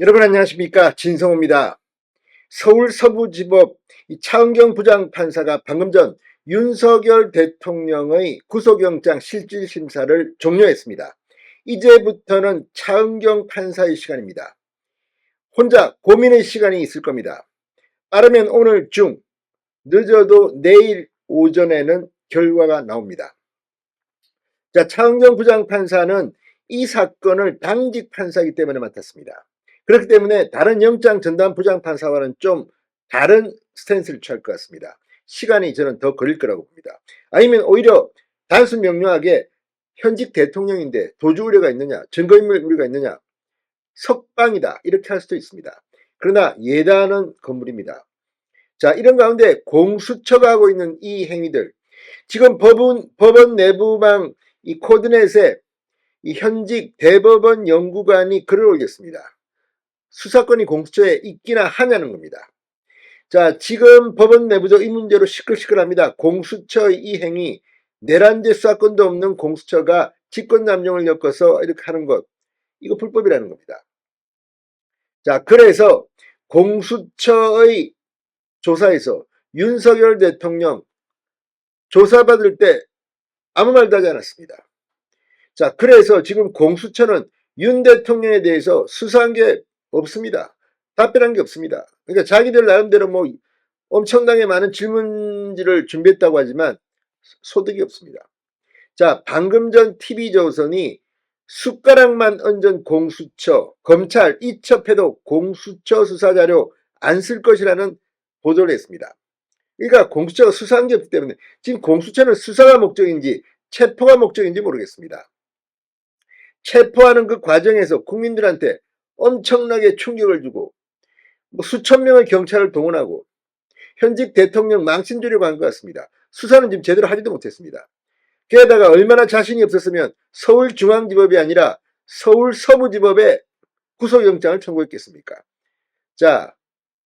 여러분 안녕하십니까, 진성호입니다. 서울 서부지법 차은경 부장판사가 방금 전 윤석열 대통령의 구속영장 실질심사를 종료했습니다. 이제부터는 차은경 판사의 시간입니다. 혼자 고민의 시간이 있을 겁니다. 빠르면 오늘 중, 늦어도 내일 오전에는 결과가 나옵니다. 자, 차은경 부장판사는 이 사건을 당직 판사이기 때문에 맡았습니다. 그렇기 때문에 다른 영장 전담 부장판사와는 좀 다른 스탠스를 취할 것 같습니다. 시간이 저는 더 걸릴 거라고 봅니다. 아니면 오히려 단순 명료하게 현직 대통령인데 도주 우려가 있느냐, 증거인멸 우려가 있느냐, 석방이다 이렇게 할 수도 있습니다. 그러나 예단은 건물입니다. 자, 이런 가운데 공수처가 하고 있는 이 행위들, 지금 법원 내부망 이 코드넷에 이 현직 대법원 연구관이 글을 올렸습니다. 수사권이 공수처에 있기나 하냐는 겁니다. 자, 지금 법원 내부적 이 문제로 시끌시끌합니다. 공수처의 이 행위, 내란죄 수사권도 없는 공수처가 직권남용을 엮어서 이렇게 하는 것, 이거 불법이라는 겁니다. 자, 그래서 공수처의 조사에서 윤석열 대통령 조사받을 때 아무 말도 하지 않았습니다. 자, 그래서 지금 공수처는 윤 대통령에 대해서 수사한 게 없습니다. 답변한 게 없습니다. 그러니까 자기들 나름대로 뭐 엄청나게 많은 질문지를 준비했다고 하지만 소득이 없습니다. 자, 방금 전 TV조선이 숟가락만 얹은 공수처, 검찰 이첩해도 공수처 수사자료 안 쓸 것이라는 보도를 했습니다. 그러니까 공수처가 수사한 게 없기 때문에 지금 공수처는 수사가 목적인지 체포가 목적인지 모르겠습니다. 체포하는 그 과정에서 국민들한테 엄청나게 충격을 주고 뭐 수천 명의 경찰을 동원하고 현직 대통령 망신 주려고 한 것 같습니다. 수사는 지금 제대로 하지도 못했습니다. 게다가 얼마나 자신이 없었으면 서울중앙지법이 아니라 서울 서부지법에 구속영장을 청구했겠습니까? 자,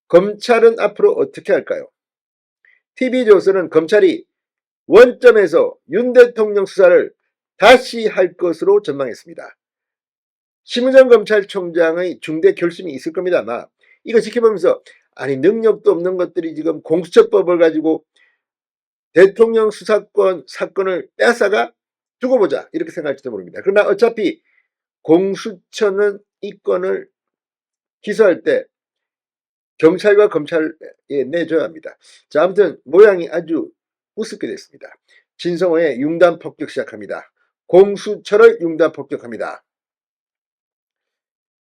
검찰은 앞으로 어떻게 할까요? TV조선은 검찰이 원점에서 윤 대통령 수사를 다시 할 것으로 전망했습니다. 심의정 검찰총장의 중대 결심이 있을 겁니다. 아마 이거 지켜보면서 아니 능력도 없는 것들이 지금 공수처법을 가지고 대통령 수사권 사건을 빼앗아가 두고 보자 이렇게 생각할지도 모릅니다. 그러나 어차피 공수처는 이 건을 기소할 때 경찰과 검찰에 내줘야 합니다. 자, 아무튼 모양이 아주 우습게 됐습니다. 진성호의 융단 폭격 시작합니다. 공수처를 융단 폭격합니다.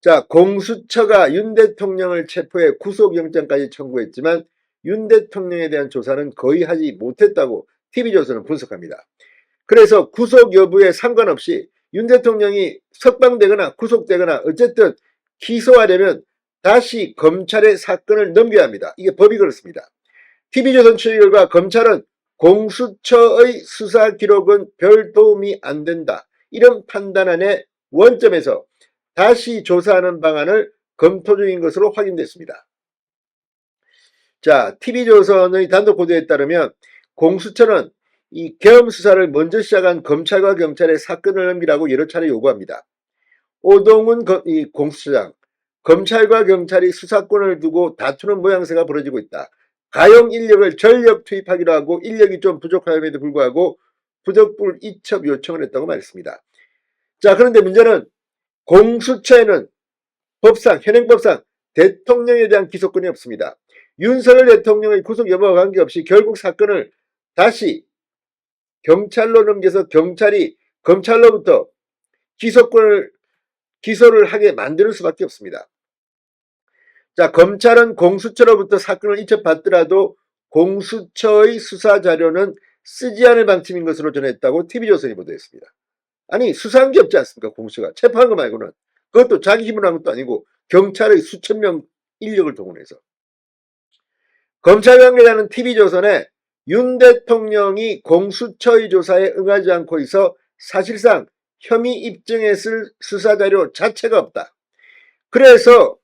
자, 공수처가 윤 대통령을 체포해 구속영장까지 청구했지만 윤 대통령에 대한 조사는 거의 하지 못했다고 TV조선은 분석합니다. 그래서 구속 여부에 상관없이 윤 대통령이 석방되거나 구속되거나 어쨌든 기소하려면 다시 검찰에 사건을 넘겨야 합니다. 이게 법이 그렇습니다. TV조선 취재 결과 검찰은 공수처의 수사 기록은 별 도움이 안 된다. 이런 판단안의 원점에서 다시 조사하는 방안을 검토 중인 것으로 확인됐습니다. 자, TV조선의 단독 보도에 따르면 공수처는 이 계엄 수사를 먼저 시작한 검찰과 경찰에 사건을 넘기라고 여러 차례 요구합니다. 오동훈 공수처장, 검찰과 경찰이 수사권을 두고 다투는 모양새가 벌어지고 있다. 가용 인력을 전력 투입하기로 하고 인력이 좀 부족함에도 불구하고 부적불 이첩 요청을 했다고 말했습니다. 자, 그런데 문제는 공수처에는 법상, 현행법상 대통령에 대한 기소권이 없습니다. 윤석열 대통령의 구속 여부와 관계없이 결국 사건을 다시 경찰로 넘겨서 경찰이 검찰로부터 기소를 하게 만드는 수밖에 없습니다. 자, 검찰은 공수처로부터 사건을 이첩받더라도 공수처의 수사 자료는 쓰지 않을 방침인 것으로 전했다고 TV조선이 보도했습니다. 아니, 수사한 게 없지 않습니까? 공수처가 체포한 거 말고는. 그것도 자기 힘으로 한 것도 아니고 경찰의 수천 명 인력을 동원해서. 검찰 관계자는 TV조선에 윤 대통령이 공수처의 조사에 응하지 않고 있어 사실상 혐의 입증했을 수사자료 자체가 없다. 그래서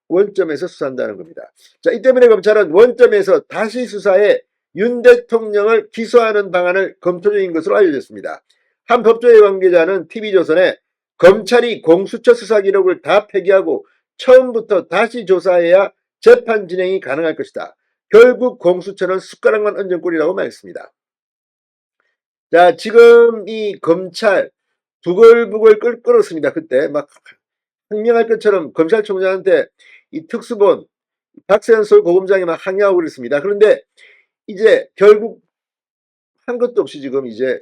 원점에서 수사한다는 겁니다. 자, 이 때문에 검찰은 원점에서 다시 수사해 윤 대통령을 기소하는 방안을 검토 중인 것으로 알려졌습니다. 한 법조계 관계자는 TV조선에 검찰이 공수처 수사 기록을 다 폐기하고 처음부터 다시 조사해야 재판 진행이 가능할 것이다. 결국 공수처는 숟가락만 얹은 꼴이라고 말했습니다. 자, 지금 이 검찰 부글부글 끓었습니다. 그때 막 항명할 것처럼 검찰총장한테 이 특수본 박세현 서울고검장이 막 항의하고 그랬습니다. 그런데 이제 결국 한 것도 없이 지금 이제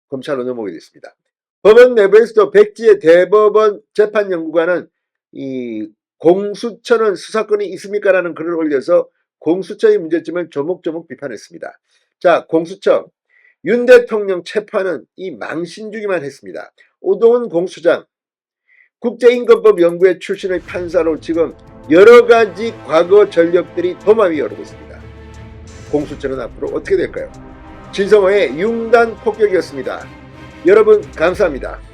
검찰로 넘어오게 됐습니다. 법원 내부에서도 백지의 대법원 재판연구관은 이 공수처는 수사권이 있습니까라는 글을 올려서 공수처의 문제점을 조목조목 비판했습니다. 자, 공수처 윤 대통령 체포하는 이 망신주기만 했습니다. 오동훈 공수장 국제인권법 연구회 출신의 판사로 지금 여러가지 과거 전력들이 도마 위에 오르고 있습니다. 공수처는 앞으로 어떻게 될까요? 진성호의 융단 폭격이었습니다. 여러분 감사합니다.